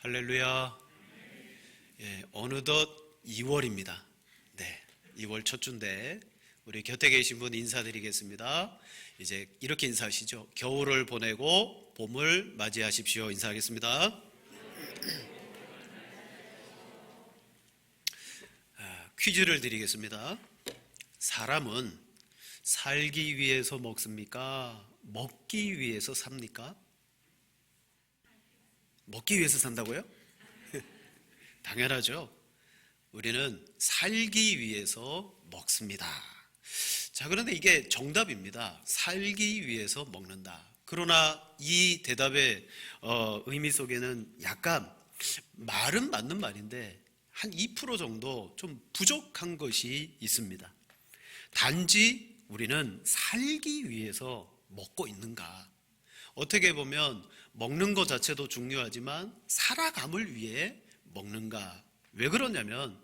할렐루야. 예, 어느덧 2월입니다. 네, 2월 첫 주인데 우리 곁에 계신 분 인사드리겠습니다. 이제 이렇게 인사하시죠. 겨울을 보내고 봄을 맞이하십시오. 인사하겠습니다. 퀴즈를 드리겠습니다. 사람은 살기 위해서 먹습니까? 먹기 위해서 삽니까? 먹기 위해서 산다고요? 당연하죠. 우리는 살기 위해서 먹습니다. 자, 그런데 이게 정답입니다. 살기 위해서 먹는다. 그러나 이 대답의 의미 속에는 약간 말은 맞는 말인데 한 2% 정도 좀 부족한 것이 있습니다. 단지 우리는 살기 위해서 먹고 있는가? 어떻게 보면 먹는 것 자체도 중요하지만 살아감을 위해 먹는가? 왜 그러냐면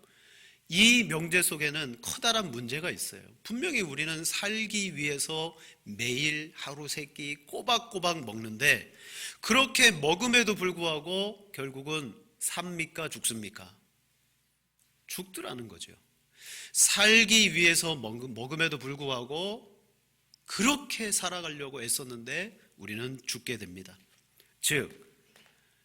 이 명제 속에는 커다란 문제가 있어요. 분명히 우리는 살기 위해서 매일 하루 세 끼 꼬박꼬박 먹는데 그렇게 먹음에도 불구하고 결국은 삽니까 죽습니까? 죽더라는 거죠. 살기 위해서 먹음에도 불구하고 그렇게 살아가려고 애썼는데 우리는 죽게 됩니다. 즉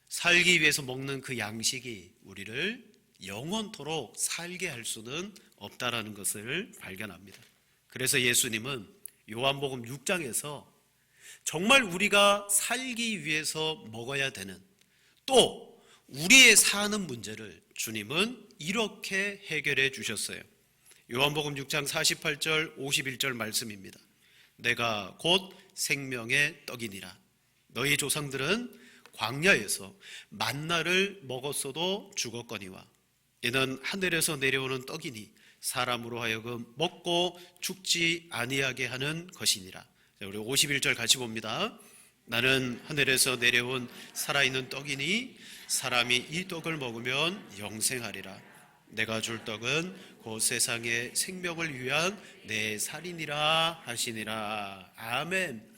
살기 위해서 먹는 그 양식이 우리를 영원토록 살게 할 수는 없다라는 것을 발견합니다. 그래서 예수님은 요한복음 6장에서 정말 우리가 살기 위해서 먹어야 되는 또 우리의 사는 문제를 주님은 이렇게 해결해 주셨어요. 요한복음 6장 48절 51절 말씀입니다. 내가 곧 생명의 떡이니라. 너희 조상들은 광야에서 만나를 먹었어도 죽었거니와 이는 하늘에서 내려오는 떡이니 사람으로 하여금 먹고 죽지 아니하게 하는 것이니라. 우리 51절 같이 봅니다. 나는 하늘에서 내려온 살아있는 떡이니 사람이 이 떡을 먹으면 영생하리라. 내가 줄 떡은 곧 세상의 생명을 위한 내 살이니라 하시니라. 아멘.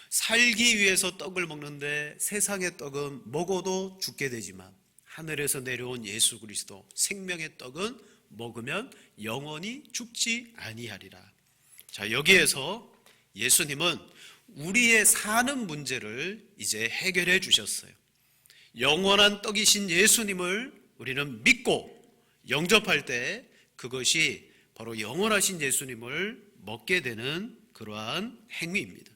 살기 위해서 떡을 먹는데 세상의 떡은 먹어도 죽게 되지만 하늘에서 내려온 예수 그리스도 생명의 떡은 먹으면 영원히 죽지 아니하리라. 자, 여기에서 예수님은 우리의 사는 문제를 이제 해결해 주셨어요. 영원한 떡이신 예수님을 우리는 믿고 영접할 때 그것이 바로 영원하신 예수님을 먹게 되는 그러한 행위입니다.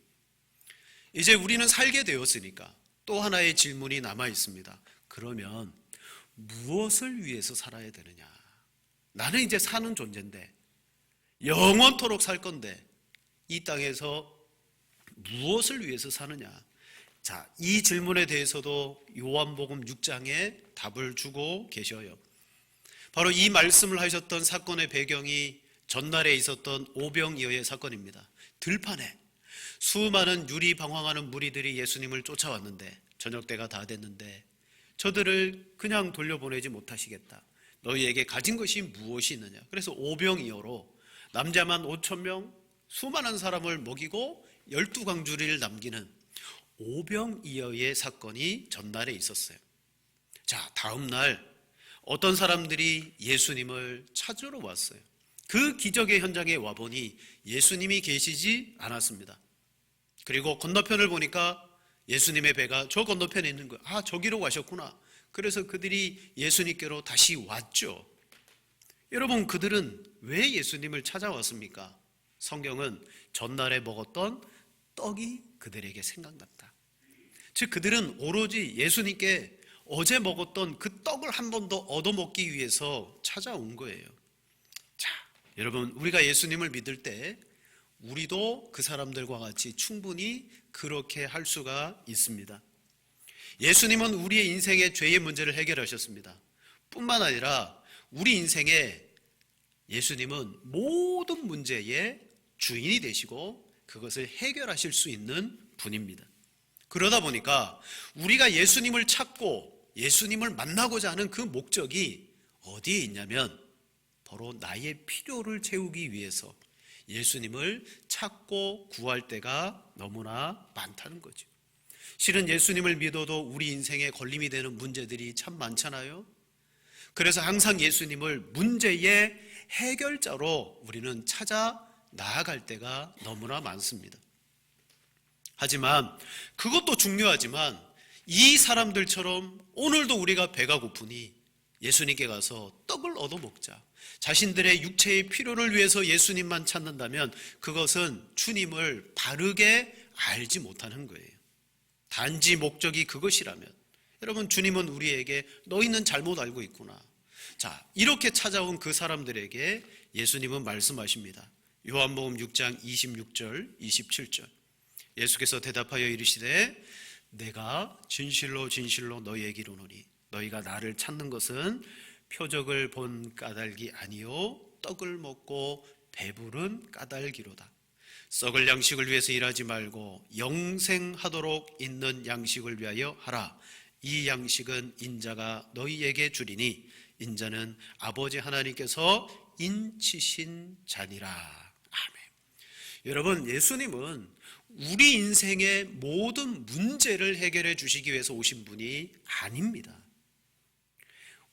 이제 우리는 살게 되었으니까 또 하나의 질문이 남아 있습니다. 그러면 무엇을 위해서 살아야 되느냐? 나는 이제 사는 존재인데 영원토록 살 건데 이 땅에서 무엇을 위해서 사느냐? 자, 이 질문에 대해서도 요한복음 6장에 답을 주고 계셔요. 바로 이 말씀을 하셨던 사건의 배경이 전날에 있었던 오병이어의 사건입니다. 들판에 수많은 유리방황하는 무리들이 예수님을 쫓아왔는데 저녁 때가 다 됐는데 저들을 그냥 돌려보내지 못하시겠다. 너희에게 가진 것이 무엇이 있느냐. 그래서 오병이어로 남자만 5,000명 수많은 사람을 먹이고 12광주리를 남기는 오병이어의 사건이 전날에 있었어요. 자, 다음 날 어떤 사람들이 예수님을 찾으러 왔어요. 그 기적의 현장에 와보니 예수님이 계시지 않았습니다. 그리고 건너편을 보니까 예수님의 배가 저 건너편에 있는 거예요. 아, 저기로 가셨구나. 그래서 그들이 예수님께로 다시 왔죠. 여러분, 그들은 왜 예수님을 찾아왔습니까? 성경은 전날에 먹었던 떡이 그들에게 생각났다. 즉 그들은 오로지 예수님께 어제 먹었던 그 떡을 한 번 더 얻어먹기 위해서 찾아온 거예요. 자, 여러분, 우리가 예수님을 믿을 때 우리도 그 사람들과 같이 충분히 그렇게 할 수가 있습니다. 예수님은 우리의 인생의 죄의 문제를 해결하셨습니다. 뿐만 아니라 우리 인생에 예수님은 모든 문제의 주인이 되시고 그것을 해결하실 수 있는 분입니다. 그러다 보니까 우리가 예수님을 찾고 예수님을 만나고자 하는 그 목적이 어디에 있냐면 바로 나의 필요를 채우기 위해서 예수님을 찾고 구할 때가 너무나 많다는 거죠. 실은 예수님을 믿어도 우리 인생에 걸림이 되는 문제들이 참 많잖아요. 그래서 항상 예수님을 문제의 해결자로 우리는 찾아 나아갈 때가 너무나 많습니다. 하지만 그것도 중요하지만 이 사람들처럼 오늘도 우리가 배가 고프니 예수님께 가서 떡을 얻어먹자, 자신들의 육체의 필요를 위해서 예수님만 찾는다면 그것은 주님을 바르게 알지 못하는 거예요. 단지 목적이 그것이라면 여러분, 주님은 우리에게 너희는 잘못 알고 있구나. 자, 이렇게 찾아온 그 사람들에게 예수님은 말씀하십니다. 요한복음 6장 26절 27절. 예수께서 대답하여 이르시되 내가 진실로 진실로 너희에게 이르노니 너희가 나를 찾는 것은 표적을 본 까닭이 아니요 떡을 먹고 배부른 까닭이로다. 썩을 양식을 위해서 일하지 말고 영생하도록 있는 양식을 위하여 하라. 이 양식은 인자가 너희에게 주리니 인자는 아버지 하나님께서 인치신 자니라. 아멘. 여러분, 예수님은 우리 인생의 모든 문제를 해결해 주시기 위해서 오신 분이 아닙니다.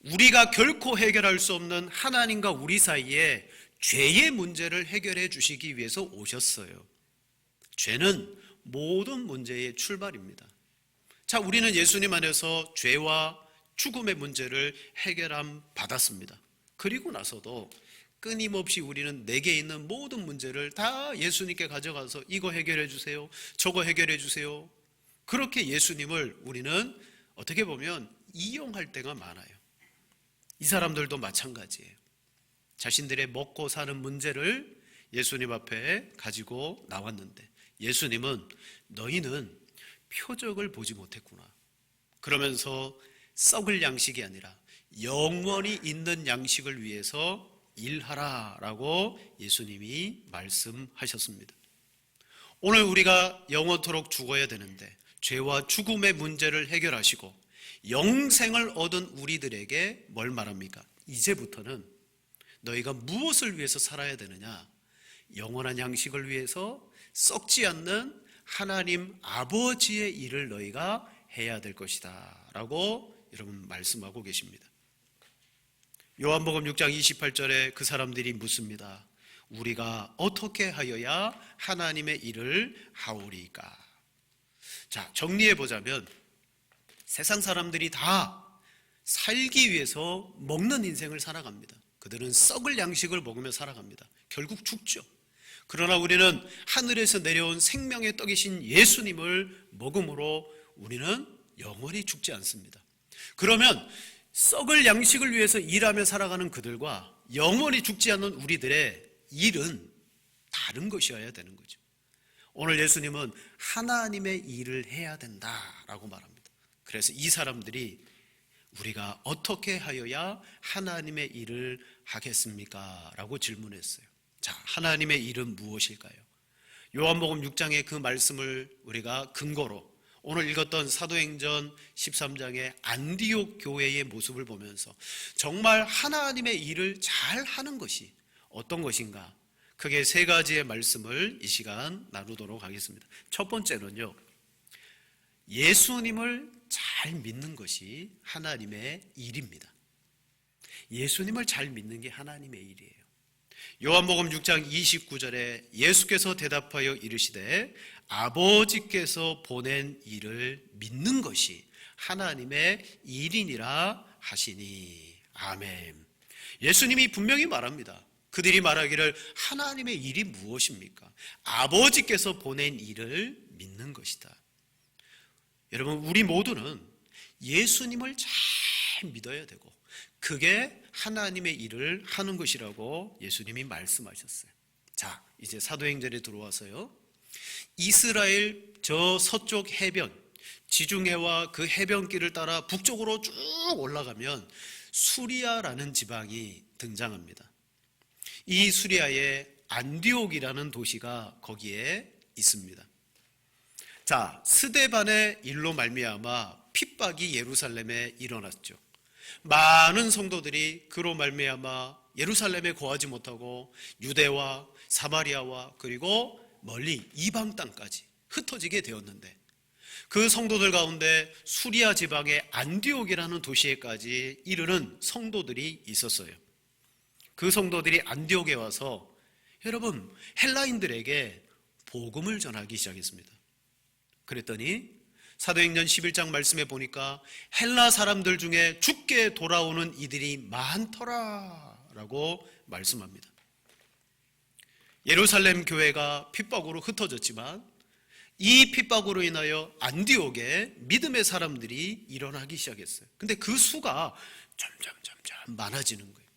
우리가 결코 해결할 수 없는 하나님과 우리 사이에 죄의 문제를 해결해 주시기 위해서 오셨어요. 죄는 모든 문제의 출발입니다. 자, 우리는 예수님 안에서 죄와 죽음의 문제를 해결함 받았습니다. 그리고 나서도 끊임없이 우리는 내게 있는 모든 문제를 다 예수님께 가져가서 이거 해결해 주세요, 저거 해결해 주세요. 그렇게 예수님을 우리는 어떻게 보면 이용할 때가 많아요. 이 사람들도 마찬가지예요. 자신들의 먹고 사는 문제를 예수님 앞에 가지고 나왔는데 예수님은 너희는 표적을 보지 못했구나. 그러면서 썩을 양식이 아니라 영원히 있는 양식을 위해서 일하라라고 예수님이 말씀하셨습니다. 오늘 우리가 영원토록 죽어야 되는데 죄와 죽음의 문제를 해결하시고 영생을 얻은 우리들에게 뭘 말합니까? 이제부터는 너희가 무엇을 위해서 살아야 되느냐? 영원한 양식을 위해서 썩지 않는 하나님 아버지의 일을 너희가 해야 될 것이다 라고 여러분 말씀하고 계십니다. 요한복음 6장 28절에 그 사람들이 묻습니다. 우리가 어떻게 하여야 하나님의 일을 하오리까? 자, 정리해 보자면 세상 사람들이 다 살기 위해서 먹는 인생을 살아갑니다. 그들은 썩을 양식을 먹으며 살아갑니다. 결국 죽죠. 그러나 우리는 하늘에서 내려온 생명의 떡이신 예수님을 먹음으로 우리는 영원히 죽지 않습니다. 그러면 썩을 양식을 위해서 일하며 살아가는 그들과 영원히 죽지 않는 우리들의 일은 다른 것이어야 되는 거죠. 오늘 예수님은 하나님의 일을 해야 된다라고 말합니다. 그래서 이 사람들이 우리가 어떻게 하여야 하나님의 일을 하겠습니까? 라고 질문했어요. 자, 하나님의 일은 무엇일까요? 요한복음 6장의 그 말씀을 우리가 근거로 오늘 읽었던 사도행전 13장의 안디옥 교회의 모습을 보면서 정말 하나님의 일을 잘 하는 것이 어떤 것인가? 크게 세 가지의 말씀을 이 시간 나누도록 하겠습니다. 첫 번째는요, 예수님을 잘 믿는 것이 하나님의 일입니다. 예수님을 잘 믿는 게 하나님의 일이에요. 요한복음 6장 29절에 예수께서 대답하여 이르시되 아버지께서 보낸 일을 믿는 것이 하나님의 일이니라 하시니. 아멘. 예수님이 분명히 말합니다. 그들이 말하기를 하나님의 일이 무엇입니까? 아버지께서 보낸 일을 믿는 것이다. 여러분, 우리 모두는 예수님을 잘 믿어야 되고 그게 하나님의 일을 하는 것이라고 예수님이 말씀하셨어요. 자, 이제 사도행전에 들어와서요, 이스라엘 저 서쪽 해변 지중해와 그 해변길을 따라 북쪽으로 쭉 올라가면 수리아라는 지방이 등장합니다. 이 수리아에 안디옥이라는 도시가 거기에 있습니다. 자, 스데반의 일로 말미암아 핍박이 예루살렘에 일어났죠. 많은 성도들이 그로 말미암아 예루살렘에 거하지 못하고 유대와 사마리아와 그리고 멀리 이방 땅까지 흩어지게 되었는데 그 성도들 가운데 수리아 지방의 안디옥이라는 도시에까지 이르는 성도들이 있었어요. 그 성도들이 안디옥에 와서 여러분 헬라인들에게 복음을 전하기 시작했습니다. 그랬더니 사도행전 11장 말씀에 보니까 헬라 사람들 중에 죽게 돌아오는 이들이 많더라 라고 말씀합니다. 예루살렘 교회가 핍박으로 흩어졌지만 이 핍박으로 인하여 안디옥에 믿음의 사람들이 일어나기 시작했어요. 근데 그 수가 점점 많아지는 거예요.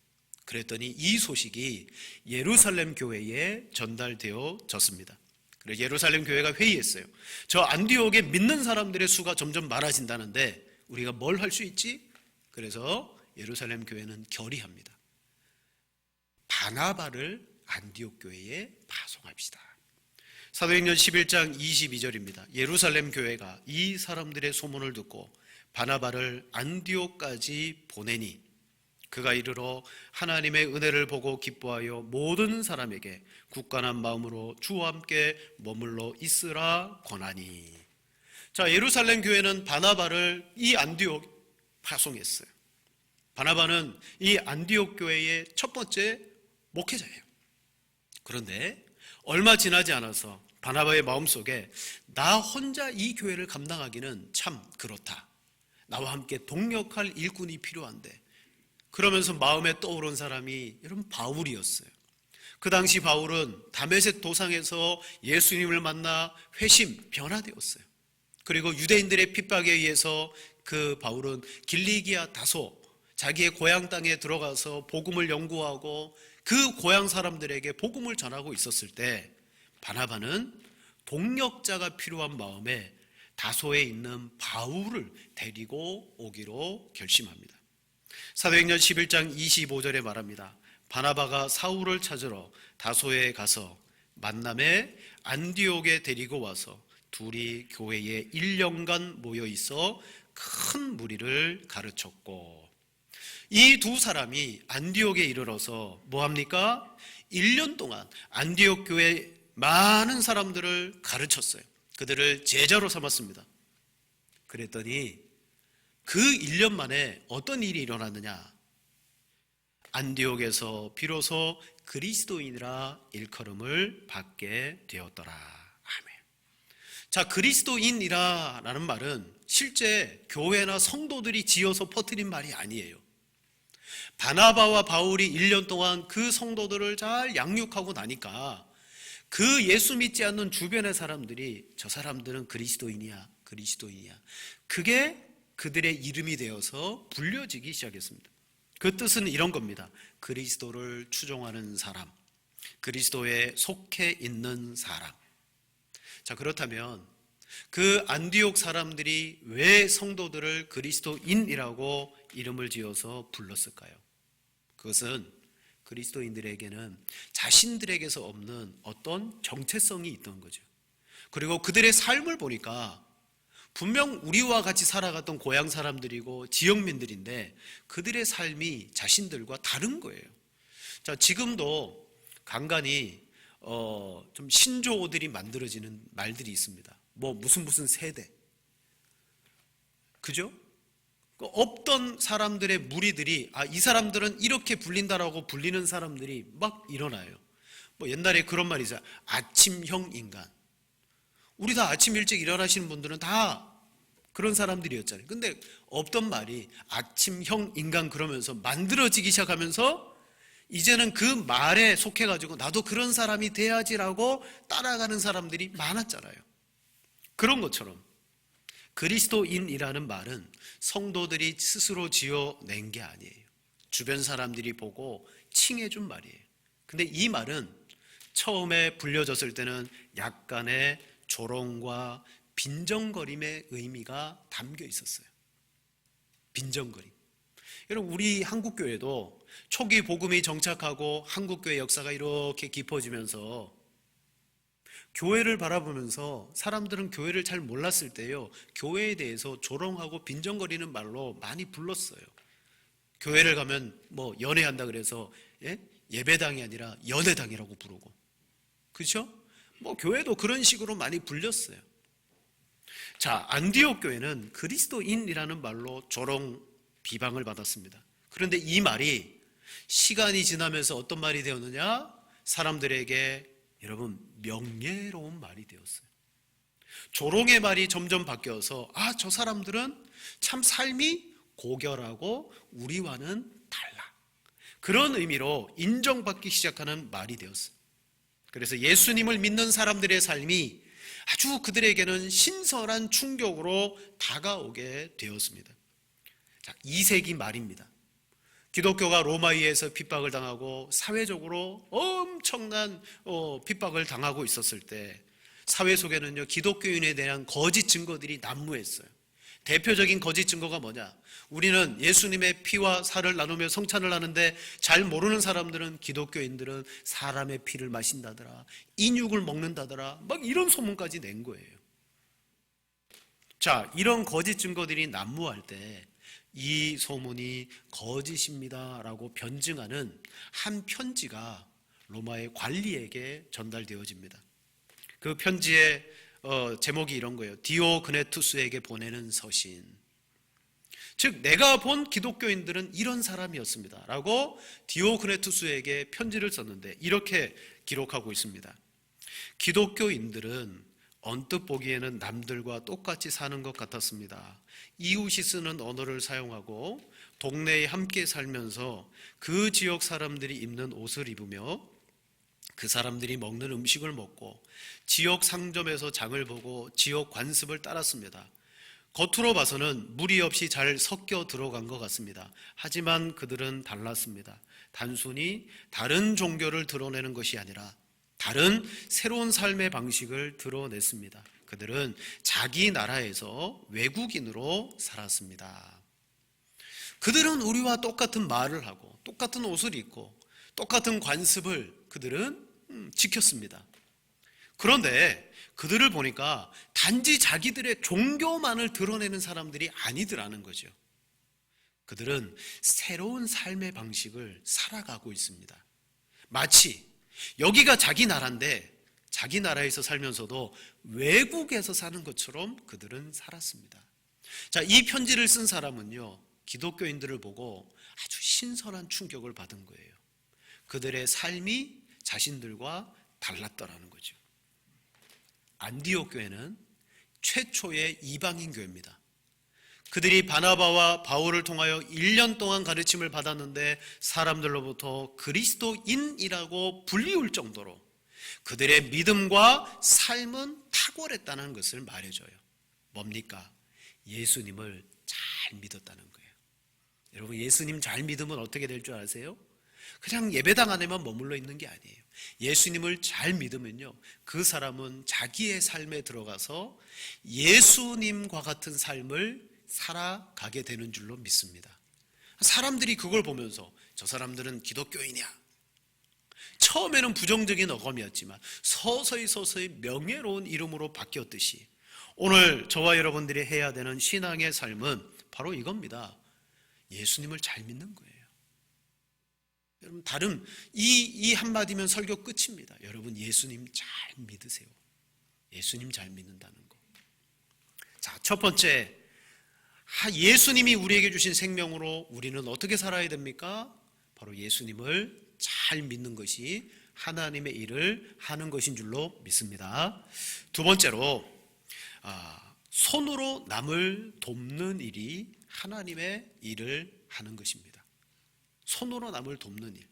그랬더니 이 소식이 예루살렘 교회에 전달되어졌습니다. 그래서 예루살렘 교회가 회의했어요. 저 안디옥에 믿는 사람들의 수가 점점 많아진다는데 우리가 뭘 할 수 있지? 그래서 예루살렘 교회는 결의합니다. 바나바를 안디옥 교회에 파송합시다. 사도행전 11장 22절입니다. 예루살렘 교회가 이 사람들의 소문을 듣고 바나바를 안디옥까지 보내니 그가 이르러 하나님의 은혜를 보고 기뻐하여 모든 사람에게 굳건한 마음으로 주와 함께 머물러 있으라 권하니. 자, 예루살렘 교회는 바나바를 이 안디옥 파송했어요. 바나바는 이 안디옥 교회의 첫 번째 목회자예요. 그런데 얼마 지나지 않아서 바나바의 마음속에 나 혼자 이 교회를 감당하기는 참 그렇다. 나와 함께 동력할 일꾼이 필요한데, 그러면서 마음에 떠오른 사람이 여러분 바울이었어요. 그 당시 바울은 다메섹 도상에서 예수님을 만나 회심, 변화되었어요. 그리고 유대인들의 핍박에 의해서 그 바울은 길리기아 다소, 자기의 고향 땅에 들어가서 복음을 연구하고 그 고향 사람들에게 복음을 전하고 있었을 때 바나바는 동력자가 필요한 마음에 다소에 있는 바울을 데리고 오기로 결심합니다. 사도행전 11장 25절에 말합니다. 바나바가 사울을 찾으러 다소에 가서 만남에 안디옥에 데리고 와서 둘이 교회에 1년간 모여 있어 큰 무리를 가르쳤고, 이 두 사람이 안디옥에 이르러서 뭐합니까? 1년 동안 안디옥 교회 많은 사람들을 가르쳤어요. 그들을 제자로 삼았습니다. 그랬더니 그 1년 만에 어떤 일이 일어났느냐? 안디옥에서 비로소 그리스도인이라 일컬음을 받게 되었더라. 아멘. 자, 그리스도인이라는 말은 실제 교회나 성도들이 지어서 퍼뜨린 말이 아니에요. 바나바와 바울이 1년 동안 그 성도들을 잘 양육하고 나니까 그 예수 믿지 않는 주변의 사람들이 저 사람들은 그리스도인이야. 그게 그들의 이름이 되어서 불려지기 시작했습니다. 그 뜻은 이런 겁니다. 그리스도를 추종하는 사람, 그리스도에 속해 있는 사람. 자, 그렇다면 그 안디옥 사람들이 왜 성도들을 그리스도인이라고 이름을 지어서 불렀을까요? 그것은 그리스도인들에게는 자신들에게서 없는 어떤 정체성이 있던 거죠. 그리고 그들의 삶을 보니까 분명 우리와 같이 살아갔던 고향 사람들이고 지역민들인데 그들의 삶이 자신들과 다른 거예요. 자, 지금도 간간히 좀 신조어들이 만들어지는 말들이 있습니다. 뭐 무슨 세대, 그죠? 없던 사람들의 무리들이 이 사람들은 이렇게 불린다라고 불리는 사람들이 막 일어나요. 뭐 옛날에 그런 말이 있어요. 아침형 인간. 우리 다 아침 일찍 일어나시는 분들은 다 그런 사람들이었잖아요. 근데 없던 말이 아침형 인간 그러면서 만들어지기 시작하면서 이제는 그 말에 속해가지고 나도 그런 사람이 돼야지라고 따라가는 사람들이 많았잖아요. 그런 것처럼 그리스도인이라는 말은 성도들이 스스로 지어낸 게 아니에요. 주변 사람들이 보고 칭해준 말이에요. 근데 이 말은 처음에 불려졌을 때는 약간의 조롱과 빈정거림의 의미가 담겨 있었어요. 빈정거림. 여러분, 우리 한국교회도 초기 복음이 정착하고 한국교회 역사가 이렇게 깊어지면서 교회를 바라보면서 사람들은 교회를 잘 몰랐을 때요, 교회에 대해서 조롱하고 빈정거리는 말로 많이 불렀어요. 교회를 가면 뭐 연애한다 그래서 예배당이 아니라 연애당이라고 부르고, 그렇죠? 뭐 교회도 그런 식으로 많이 불렸어요. 자, 안디옥 교회는 그리스도인이라는 말로 조롱 비방을 받았습니다. 그런데 이 말이 시간이 지나면서 어떤 말이 되었느냐? 사람들에게 여러분 명예로운 말이 되었어요. 조롱의 말이 점점 바뀌어서 저 사람들은 참 삶이 고결하고 우리와는 달라. 그런 의미로 인정받기 시작하는 말이 되었어요. 그래서 예수님을 믿는 사람들의 삶이 아주 그들에게는 신선한 충격으로 다가오게 되었습니다. 자, 2세기 말입니다. 기독교가 로마의에서 핍박을 당하고 사회적으로 엄청난 핍박을 당하고 있었을 때 사회 속에는요, 기독교인에 대한 거짓 증거들이 난무했어요. 대표적인 거짓 증거가 뭐냐? 우리는 예수님의 피와 살을 나누며 성찬을 하는데 잘 모르는 사람들은, 기독교인들은 사람의 피를 마신다더라, 인육을 먹는다더라, 막 이런 소문까지 낸 거예요. 자, 이런 거짓 증거들이 난무할 때 이 소문이 거짓입니다 라고 변증하는 한 편지가 로마의 관리에게 전달되어집니다. 그 편지의 제목이 이런 거예요. 디오그네투스에게 보내는 서신. 즉, 내가 본 기독교인들은 이런 사람이었습니다 라고 디오그네투스에게 편지를 썼는데 이렇게 기록하고 있습니다. 기독교인들은 언뜻 보기에는 남들과 똑같이 사는 것 같았습니다. 이웃이 쓰는 언어를 사용하고 동네에 함께 살면서 그 지역 사람들이 입는 옷을 입으며 그 사람들이 먹는 음식을 먹고 지역 상점에서 장을 보고 지역 관습을 따랐습니다. 겉으로 봐서는 무리 없이 잘 섞여 들어간 것 같습니다. 하지만 그들은 달랐습니다. 단순히 다른 종교를 드러내는 것이 아니라 다른 새로운 삶의 방식을 드러냈습니다. 그들은 자기 나라에서 외국인으로 살았습니다. 그들은 우리와 똑같은 말을 하고 똑같은 옷을 입고 똑같은 관습을 그들은 지켰습니다. 그런데 그들을 보니까 단지 자기들의 종교만을 드러내는 사람들이 아니더라는 거죠. 그들은 새로운 삶의 방식을 살아가고 있습니다. 마치 여기가 자기 나라인데 자기 나라에서 살면서도 외국에서 사는 것처럼 그들은 살았습니다. 자, 이 편지를 쓴 사람은요, 기독교인들을 보고 아주 신선한 충격을 받은 거예요. 그들의 삶이 자신들과 달랐더라는 거죠. 안디옥 교회는 최초의 이방인 교회입니다. 그들이 바나바와 바울을 통하여 1년 동안 가르침을 받았는데 사람들로부터 그리스도인이라고 불리울 정도로 그들의 믿음과 삶은 탁월했다는 것을 말해줘요. 뭡니까? 예수님을 잘 믿었다는 거예요. 여러분, 예수님 잘 믿으면 어떻게 될 줄 아세요? 그냥 예배당 안에만 머물러 있는 게 아니에요. 예수님을 잘 믿으면요, 그 사람은 자기의 삶에 들어가서 예수님과 같은 삶을 살아가게 되는 줄로 믿습니다. 사람들이 그걸 보면서 저 사람들은 기독교인이야, 처음에는 부정적인 어감이었지만 서서히 명예로운 이름으로 바뀌었듯이 오늘 저와 여러분들이 해야 되는 신앙의 삶은 바로 이겁니다. 예수님을 잘 믿는 거예요. 여러분, 다른 이 한마디면 설교 끝입니다. 여러분, 예수님 잘 믿으세요. 예수님 잘 믿는다는 거. 자, 첫 번째, 예수님이 우리에게 주신 생명으로 우리는 어떻게 살아야 됩니까? 바로 예수님을 잘 믿는 것이 하나님의 일을 하는 것인 줄로 믿습니다. 두 번째로, 손으로 남을 돕는 일이 하나님의 일을 하는 것입니다. 손으로 남을 돕는 일.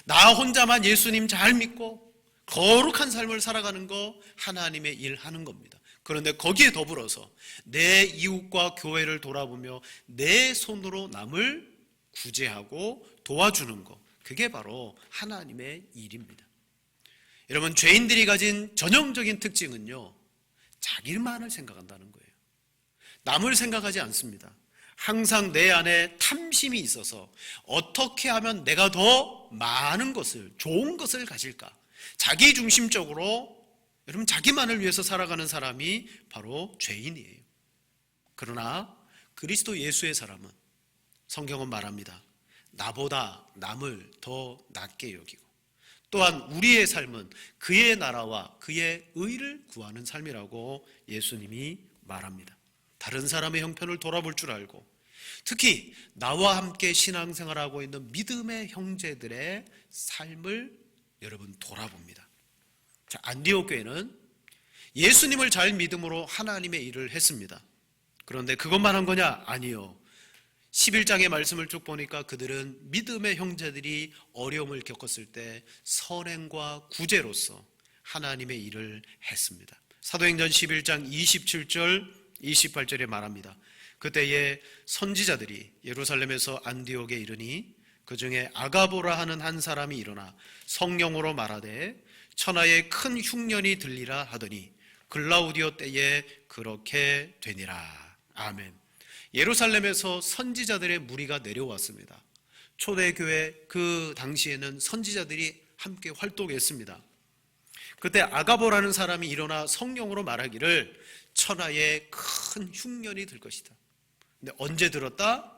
나 혼자만 예수님 잘 믿고 거룩한 삶을 살아가는 거 하나님의 일 하는 겁니다. 그런데 거기에 더불어서 내 이웃과 교회를 돌아보며 내 손으로 남을 구제하고 도와주는 거, 그게 바로 하나님의 일입니다. 여러분, 죄인들이 가진 전형적인 특징은요, 자기만을 생각한다는 거예요. 남을 생각하지 않습니다. 항상 내 안에 탐심이 있어서 어떻게 하면 내가 더 많은 것을, 좋은 것을 가질까, 자기 중심적으로 여러분 자기만을 위해서 살아가는 사람이 바로 죄인이에요. 그러나 그리스도 예수의 사람은, 성경은 말합니다, 나보다 남을 더 낮게 여기고 또한 우리의 삶은 그의 나라와 그의 의를 구하는 삶이라고 예수님이 말합니다. 다른 사람의 형편을 돌아볼 줄 알고, 특히 나와 함께 신앙생활하고 있는 믿음의 형제들의 삶을 여러분 돌아봅니다. 자, 안디옥 교회는 예수님을 잘 믿음으로 하나님의 일을 했습니다. 그런데 그것만 한 거냐? 아니요. 11장의 말씀을 쭉 보니까 그들은 믿음의 형제들이 어려움을 겪었을 때 선행과 구제로서 하나님의 일을 했습니다. 사도행전 11장 27절 28절에 말합니다. 그때에 선지자들이 예루살렘에서 안디옥에 이르니 그 중에 아가보라 하는 한 사람이 일어나 성령으로 말하되 천하에 큰 흉년이 들리라 하더니 글라우디오 때에 그렇게 되니라. 아멘. 예루살렘에서 선지자들의 무리가 내려왔습니다. 초대교회 그 당시에는 선지자들이 함께 활동했습니다. 그때 아가보라는 사람이 일어나 성령으로 말하기를 천하에 큰 흉년이 들 것이다. 근데 언제 들었다?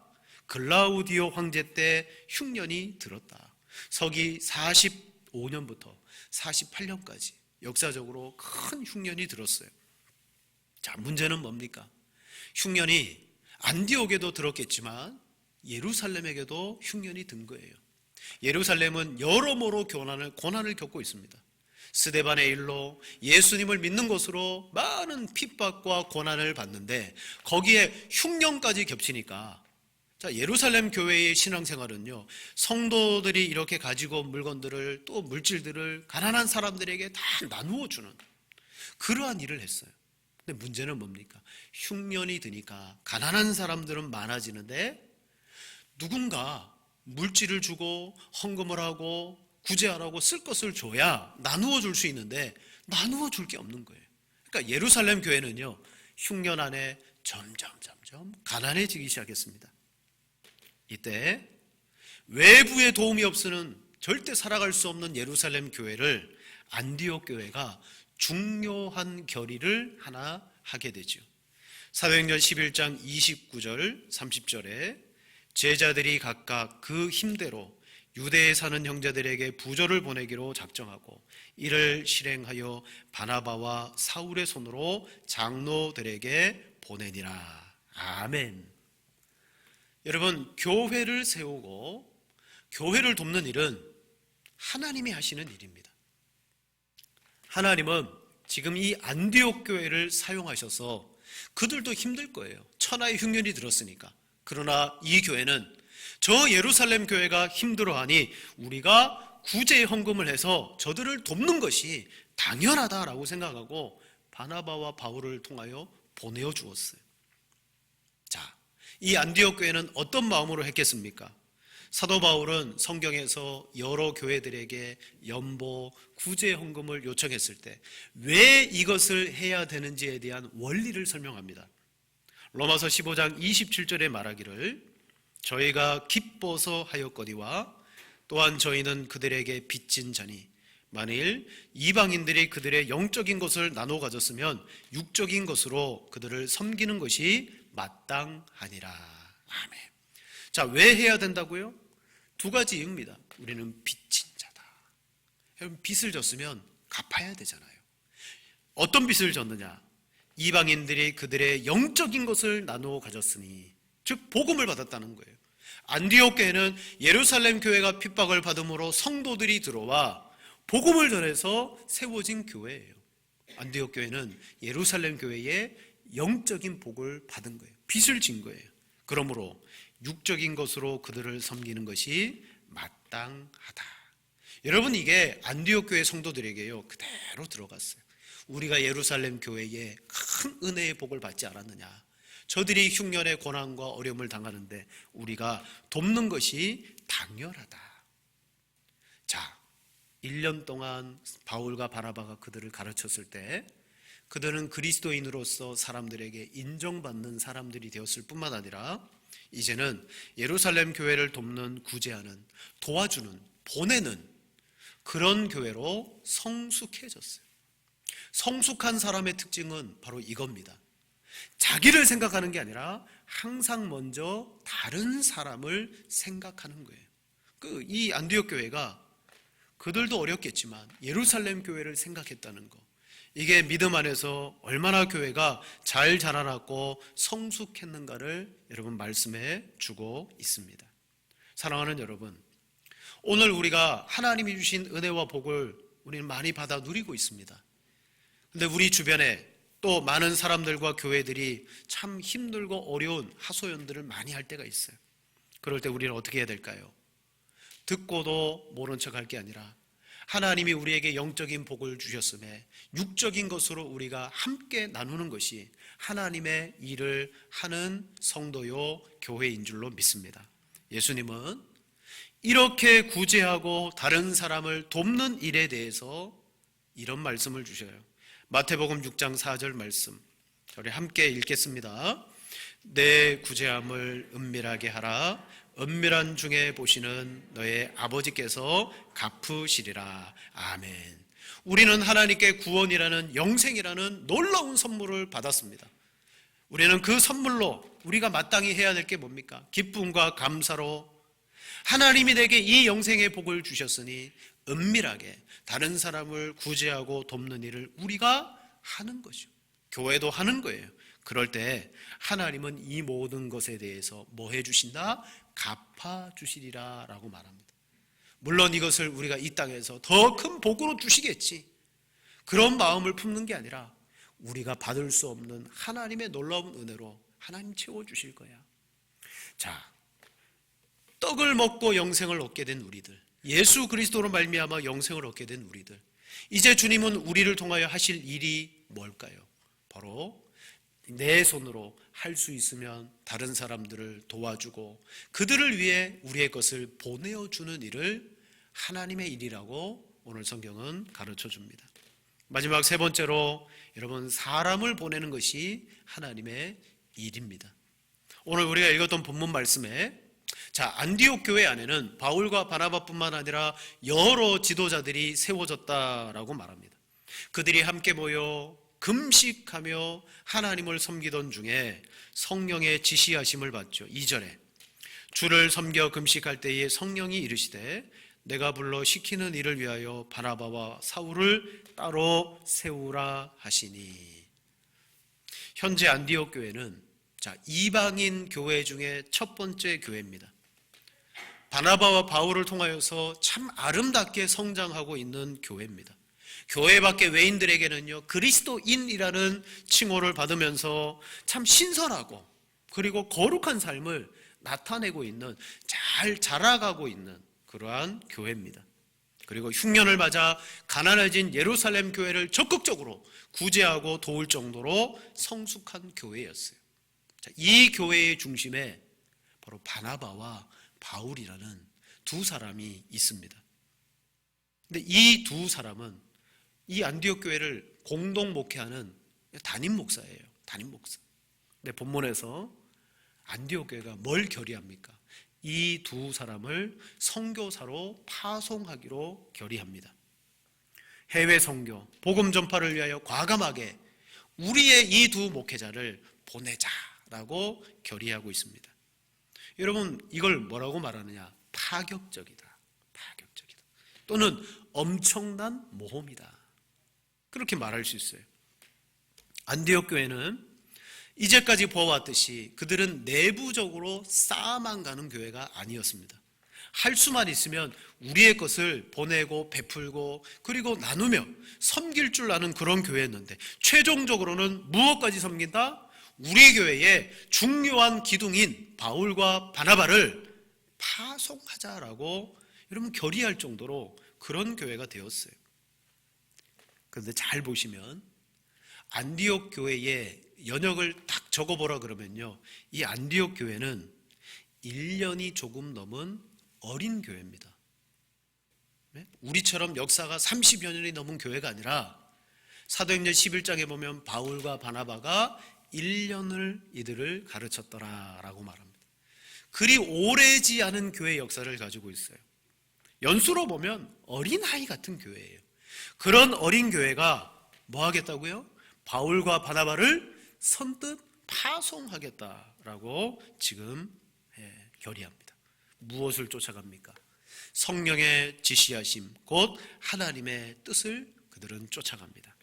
글라우디오 황제 때 흉년이 들었다. 서기 45년부터 48년까지 역사적으로 큰 흉년이 들었어요. 자, 문제는 뭡니까? 흉년이 안디옥에도 들었겠지만 예루살렘에게도 흉년이 든 거예요. 예루살렘은 여러모로 고난을 겪고 있습니다. 스데반의 일로 예수님을 믿는 것으로 많은 핍박과 고난을 받는데 거기에 흉년까지 겹치니까, 자, 예루살렘 교회의 신앙생활은요, 성도들이 이렇게 가지고 물건들을 또 물질들을 가난한 사람들에게 다 나누어 주는 그러한 일을 했어요. 근데 문제는 뭡니까? 흉년이 드니까 가난한 사람들은 많아지는데 누군가 물질을 주고 헌금을 하고 구제하라고 쓸 것을 줘야 나누어 줄 수 있는데 나누어 줄 게 없는 거예요. 그러니까 예루살렘 교회는요, 흉년 안에 점점 가난해지기 시작했습니다. 이때 외부의 도움이 없이는 절대 살아갈 수 없는 예루살렘 교회를 안디옥 교회가 중요한 결의를 하나 하게 되죠. 사도행전 11장 29절 30절에 제자들이 각각 그 힘대로 유대에 사는 형제들에게 부조를 보내기로 작정하고 이를 실행하여 바나바와 사울의 손으로 장로들에게 보내니라. 아멘. 여러분, 교회를 세우고 교회를 돕는 일은 하나님이 하시는 일입니다. 하나님은 지금 이 안디옥 교회를 사용하셔서 그들도 힘들 거예요. 천하의 흉년이 들었으니까. 그러나 이 교회는 저 예루살렘 교회가 힘들어하니 우리가 구제 헌금을 해서 저들을 돕는 것이 당연하다라고 생각하고 바나바와 바울을 통하여 보내어 주었어요. 자, 이 안디옥 교회는 어떤 마음으로 했겠습니까? 사도 바울은 성경에서 여러 교회들에게 연보, 구제 헌금을 요청했을 때 왜 이것을 해야 되는지에 대한 원리를 설명합니다. 로마서 15장 27절에 말하기를 저희가 기뻐서 하였거니와 또한 저희는 그들에게 빚진 자니 만일 이방인들이 그들의 영적인 것을 나눠 가졌으면 육적인 것으로 그들을 섬기는 것이 마땅하니라. 아멘. 자, 왜 해야 된다고요? 두 가지 이유입니다. 우리는 빚진 자다. 여러분, 빚을 졌으면 갚아야 되잖아요. 어떤 빚을 졌느냐? 이방인들이 그들의 영적인 것을 나누어 가졌으니, 즉 복음을 받았다는 거예요. 안디옥 교회는 예루살렘 교회가 핍박을 받음으로 성도들이 들어와 복음을 전해서 세워진 교회예요. 안디옥 교회는 예루살렘 교회의 영적인 복을 받은 거예요. 빚을 진 거예요. 그러므로 육적인 것으로 그들을 섬기는 것이 마땅하다. 여러분, 이게 안디옥 교회 성도들에게요 그대로 들어갔어요. 우리가 예루살렘 교회에 큰 은혜의 복을 받지 않았느냐? 저들이 흉년의 고난과 어려움을 당하는데 우리가 돕는 것이 당연하다. 자, 1년 동안 바울과 바나바가 그들을 가르쳤을 때 그들은 그리스도인으로서 사람들에게 인정받는 사람들이 되었을 뿐만 아니라 이제는 예루살렘 교회를 돕는, 구제하는, 도와주는, 보내는 그런 교회로 성숙해졌어요. 성숙한 사람의 특징은 바로 이겁니다. 자기를 생각하는 게 아니라 항상 먼저 다른 사람을 생각하는 거예요. 이 안디옥 교회가 그들도 어렵겠지만 예루살렘 교회를 생각했다는 거, 이게 믿음 안에서 얼마나 교회가 잘 자라났고 성숙했는가를 여러분 말씀해 주고 있습니다. 사랑하는 여러분, 오늘 우리가 하나님이 주신 은혜와 복을 우리는 많이 받아 누리고 있습니다. 근데 우리 주변에 또 많은 사람들과 교회들이 참 힘들고 어려운 하소연들을 많이 할 때가 있어요. 그럴 때 우리는 어떻게 해야 될까요? 듣고도 모른 척할 게 아니라 하나님이 우리에게 영적인 복을 주셨음에 육적인 것으로 우리가 함께 나누는 것이 하나님의 일을 하는 성도요 교회인 줄로 믿습니다. 예수님은 이렇게 구제하고 다른 사람을 돕는 일에 대해서 이런 말씀을 주셔요. 마태복음 6장 4절 말씀, 저희 함께 읽겠습니다. 내 구제함을 은밀하게 하라. 은밀한 중에 보시는 너의 아버지께서 갚으시리라. 아멘. 우리는 하나님께 구원이라는 영생이라는 놀라운 선물을 받았습니다. 우리는 그 선물로 우리가 마땅히 해야 될 게 뭡니까? 기쁨과 감사로 하나님이 내게 이 영생의 복을 주셨으니 은밀하게 다른 사람을 구제하고 돕는 일을 우리가 하는 거죠. 교회도 하는 거예요. 그럴 때 하나님은 이 모든 것에 대해서 뭐 해주신다? 갚아주시리라 라고 말합니다. 물론 이것을 우리가 이 땅에서 더 큰 복으로 주시겠지, 그런 마음을 품는 게 아니라 우리가 받을 수 없는 하나님의 놀라운 은혜로 하나님 채워주실 거야. 자, 떡을 먹고 영생을 얻게 된 우리들, 예수 그리스도로 말미암아 영생을 얻게 된 우리들, 이제 주님은 우리를 통하여 하실 일이 뭘까요? 바로 내 손으로 할 수 있으면 다른 사람들을 도와주고 그들을 위해 우리의 것을 보내어주는 일을 하나님의 일이라고 오늘 성경은 가르쳐 줍니다. 마지막 세 번째로 여러분, 사람을 보내는 것이 하나님의 일입니다. 오늘 우리가 읽었던 본문 말씀에 안디옥 교회 안에는 바울과 바나바뿐만 아니라 여러 지도자들이 세워졌다라고 말합니다. 그들이 함께 모여 금식하며 하나님을 섬기던 중에 성령의 지시하심을 받죠. 2절에 주를 섬겨 금식할 때에 성령이 이르시되 내가 불러 시키는 일을 위하여 바나바와 사울을 따로 세우라 하시니. 현재 안디옥 교회는 이방인 교회 중에 첫 번째 교회입니다. 바나바와 바울을 통하여서 참 아름답게 성장하고 있는 교회입니다. 교회 밖의 외인들에게는요, 그리스도인이라는 칭호를 받으면서 참 신선하고 그리고 거룩한 삶을 나타내고 있는, 잘 자라가고 있는 그러한 교회입니다. 그리고 흉년을 맞아 가난해진 예루살렘 교회를 적극적으로 구제하고 도울 정도로 성숙한 교회였어요. 이 교회의 중심에 바로 바나바와 바울이라는 두 사람이 있습니다. 근데 이 두 사람은 이 안디옥 교회를 공동 목회하는 담임 목사예요. 담임 목사. 근데 본문에서 안디옥 교회가 뭘 결의합니까? 이 두 사람을 선교사로 파송하기로 결의합니다. 해외 선교, 복음 전파를 위하여 과감하게 우리의 이 두 목회자를 보내자라고 결의하고 있습니다. 여러분, 이걸 뭐라고 말하느냐? 파격적이다. 파격적이다. 또는 엄청난 모험이다. 그렇게 말할 수 있어요. 안디옥 교회는 이제까지 보아왔듯이 그들은 내부적으로 쌓아만 가는 교회가 아니었습니다. 할 수만 있으면 우리의 것을 보내고 베풀고 그리고 나누며 섬길 줄 아는 그런 교회였는데, 최종적으로는 무엇까지 섬긴다? 우리 교회의 중요한 기둥인 바울과 바나바를 파송하자라고 여러분 결의할 정도로 그런 교회가 되었어요. 그런데 잘 보시면 안디옥 교회의 연역을 딱 적어보라 그러면요, 이 안디옥 교회는 1년이 조금 넘은 어린 교회입니다. 우리처럼 역사가 30여 년이 넘은 교회가 아니라 사도행전 11장에 보면 바울과 바나바가 1년을 이들을 가르쳤더라라고 말합니다. 그리 오래지 않은 교회 역사를 가지고 있어요. 연수로 보면 어린아이 같은 교회예요. 그런 어린 교회가 뭐 하겠다고요? 바울과 바나바를 선뜻 파송하겠다라고 지금 결의합니다. 무엇을 쫓아갑니까? 성령의 지시하심, 곧 하나님의 뜻을 그들은 쫓아갑니다.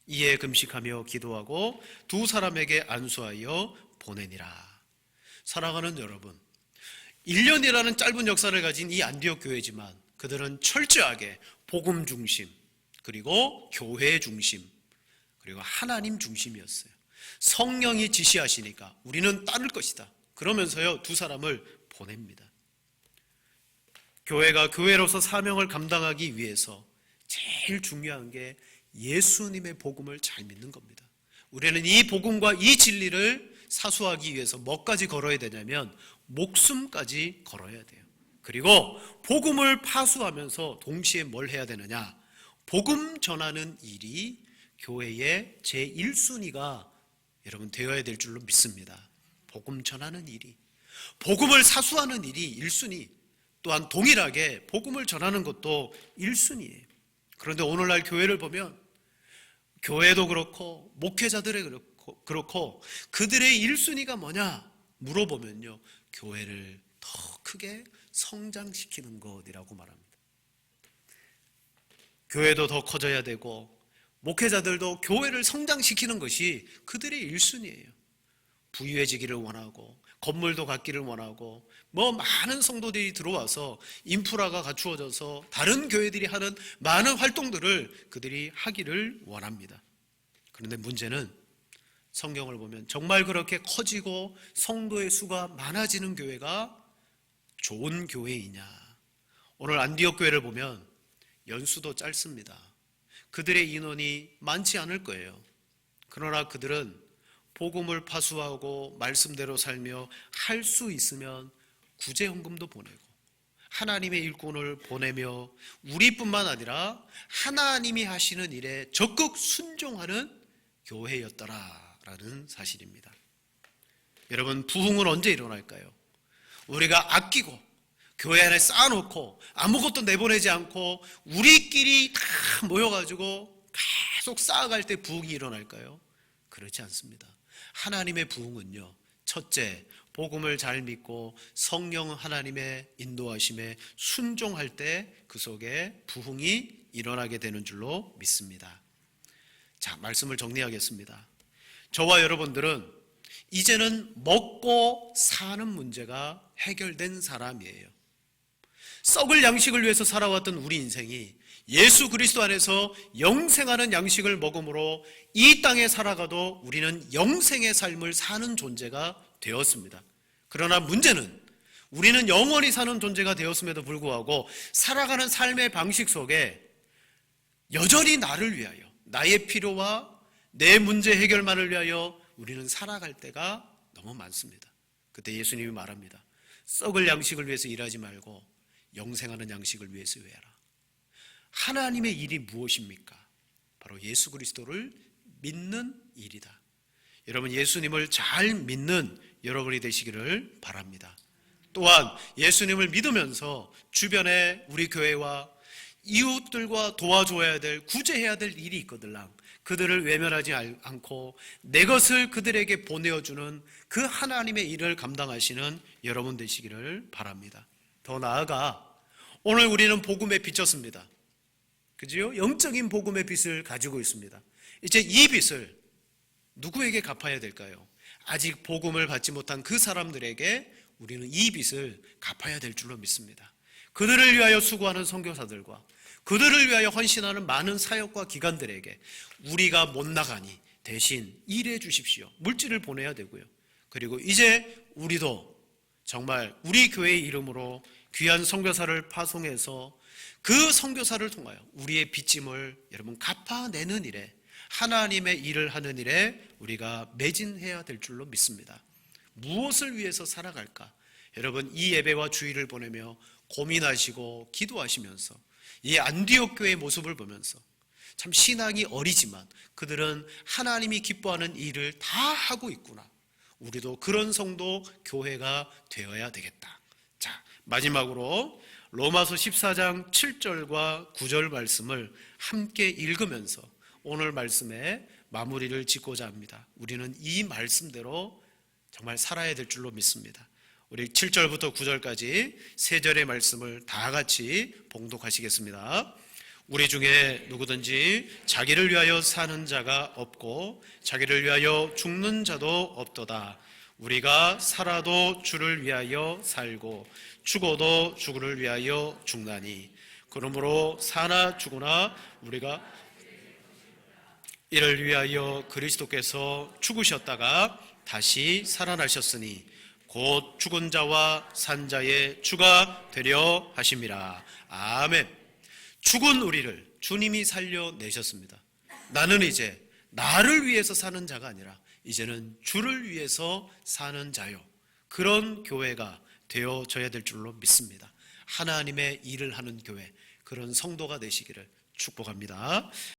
이에 금식하며 기도하고 두 사람에게 안수하여 보내니라. 사랑하는 여러분, 1년이라는 짧은 역사를 가진 이 안디옥 교회지만 그들은 철저하게 복음 중심, 그리고 교회 중심, 그리고 하나님 중심이었어요. 성령이 지시하시니까 우리는 따를 것이다. 그러면서요, 두 사람을 보냅니다. 교회가 교회로서 사명을 감당하기 위해서 제일 중요한 게 예수님의 복음을 잘 믿는 겁니다. 우리는 이 복음과 이 진리를 사수하기 위해서 뭐까지 걸어야 되냐면 목숨까지 걸어야 돼요. 그리고 복음을 파수하면서 동시에 뭘 해야 되느냐? 복음 전하는 일이 교회의 제1순위가 여러분 되어야 될 줄로 믿습니다. 복음 전하는 일이, 복음을 사수하는 일이 1순위, 또한 동일하게 복음을 전하는 것도 1순위예요. 그런데 오늘날 교회를 보면 교회도 그렇고 목회자들이 그렇고 그들의 1순위가 뭐냐 물어보면요, 교회를 더 크게 성장시키는 것이라고 말합니다. 교회도 더 커져야 되고 목회자들도 교회를 성장시키는 것이 그들의 1순위예요. 부유해지기를 원하고 건물도 갖기를 원하고 많은 성도들이 들어와서 인프라가 갖추어져서 다른 교회들이 하는 많은 활동들을 그들이 하기를 원합니다. 그런데 문제는 성경을 보면 정말 그렇게 커지고 성도의 수가 많아지는 교회가 좋은 교회이냐? 오늘 안디옥 교회를 보면 연수도 짧습니다. 그들의 인원이 많지 않을 거예요. 그러나 그들은 복음을 파수하고 말씀대로 살며 할 수 있으면 구제헌금도 보내고 하나님의 일꾼을 보내며 우리뿐만 아니라 하나님이 하시는 일에 적극 순종하는 교회였더라라는 사실입니다. 여러분, 부흥은 언제 일어날까요? 우리가 아끼고 교회 안에 쌓아놓고 아무것도 내보내지 않고 우리끼리 다 모여가지고 계속 쌓아갈 때 부흥이 일어날까요? 그렇지 않습니다. 하나님의 부흥은요, 첫째, 복음을 잘 믿고 성령 하나님의 인도하심에 순종할 때 그 속에 부흥이 일어나게 되는 줄로 믿습니다. 자, 말씀을 정리하겠습니다. 저와 여러분들은 이제는 먹고 사는 문제가 해결된 사람이에요. 썩을 양식을 위해서 살아왔던 우리 인생이 예수 그리스도 안에서 영생하는 양식을 먹음으로 이 땅에 살아가도 우리는 영생의 삶을 사는 존재가 되었습니다. 그러나 문제는 우리는 영원히 사는 존재가 되었음에도 불구하고 살아가는 삶의 방식 속에 여전히 나를 위하여, 나의 필요와 내 문제 해결만을 위하여 우리는 살아갈 때가 너무 많습니다. 그때 예수님이 말합니다. 썩을 양식을 위해서 일하지 말고 영생하는 양식을 위해서 일해라. 하나님의 일이 무엇입니까? 바로 예수 그리스도를 믿는 일이다. 여러분, 예수님을 잘 믿는 여러분이 되시기를 바랍니다. 또한 예수님을 믿으면서 주변에 우리 교회와 이웃들과 도와줘야 될, 구제해야 될 일이 있거들랑 그들을 외면하지 않고 내 것을 그들에게 보내어주는 그 하나님의 일을 감당하시는 여러분 되시기를 바랍니다. 더 나아가 오늘 우리는 복음에 비쳤습니다. 그지요? 영적인 복음의 빚을 가지고 있습니다. 이제 이 빚을 누구에게 갚아야 될까요? 아직 복음을 받지 못한 그 사람들에게 우리는 이 빚을 갚아야 될 줄로 믿습니다. 그들을 위하여 수고하는 선교사들과 그들을 위하여 헌신하는 많은 사역과 기관들에게 우리가 못 나가니 대신 일해 주십시오. 물질을 보내야 되고요. 그리고 이제 우리도 정말 우리 교회의 이름으로 귀한 선교사를 파송해서 그 선교사를 통하여 우리의 빚짐을 여러분 갚아내는 일에, 하나님의 일을 하는 일에 우리가 매진해야 될 줄로 믿습니다. 무엇을 위해서 살아갈까? 여러분, 이 예배와 주일을 보내며 고민하시고 기도하시면서 이 안디옥 교회의 모습을 보면서 참 신앙이 어리지만 그들은 하나님이 기뻐하는 일을 다 하고 있구나. 우리도 그런 성도 교회가 되어야 되겠다. 자, 마지막으로 로마서 14장 7절과 9절 말씀을 함께 읽으면서 오늘 말씀에 마무리를 짓고자 합니다. 우리는 이 말씀대로 정말 살아야 될 줄로 믿습니다. 우리 7절부터 9절까지 세 절의 말씀을 다 같이 봉독하시겠습니다. 우리 중에 누구든지 자기를 위하여 사는 자가 없고 자기를 위하여 죽는 자도 없도다. 우리가 살아도 주를 위하여 살고 죽어도 주를 위하여 죽나니 그러므로 사나 죽으나 우리가 이를 위하여 그리스도께서 죽으셨다가 다시 살아나셨으니 곧 죽은 자와 산 자의 주가 되려 하심이라. 아멘. 죽은 우리를 주님이 살려내셨습니다. 나는 이제 나를 위해서 사는 자가 아니라 이제는 주를 위해서 사는 자요. 그런 교회가 되어져야 될 줄로 믿습니다. 하나님의 일을 하는 교회, 그런 성도가 되시기를 축복합니다.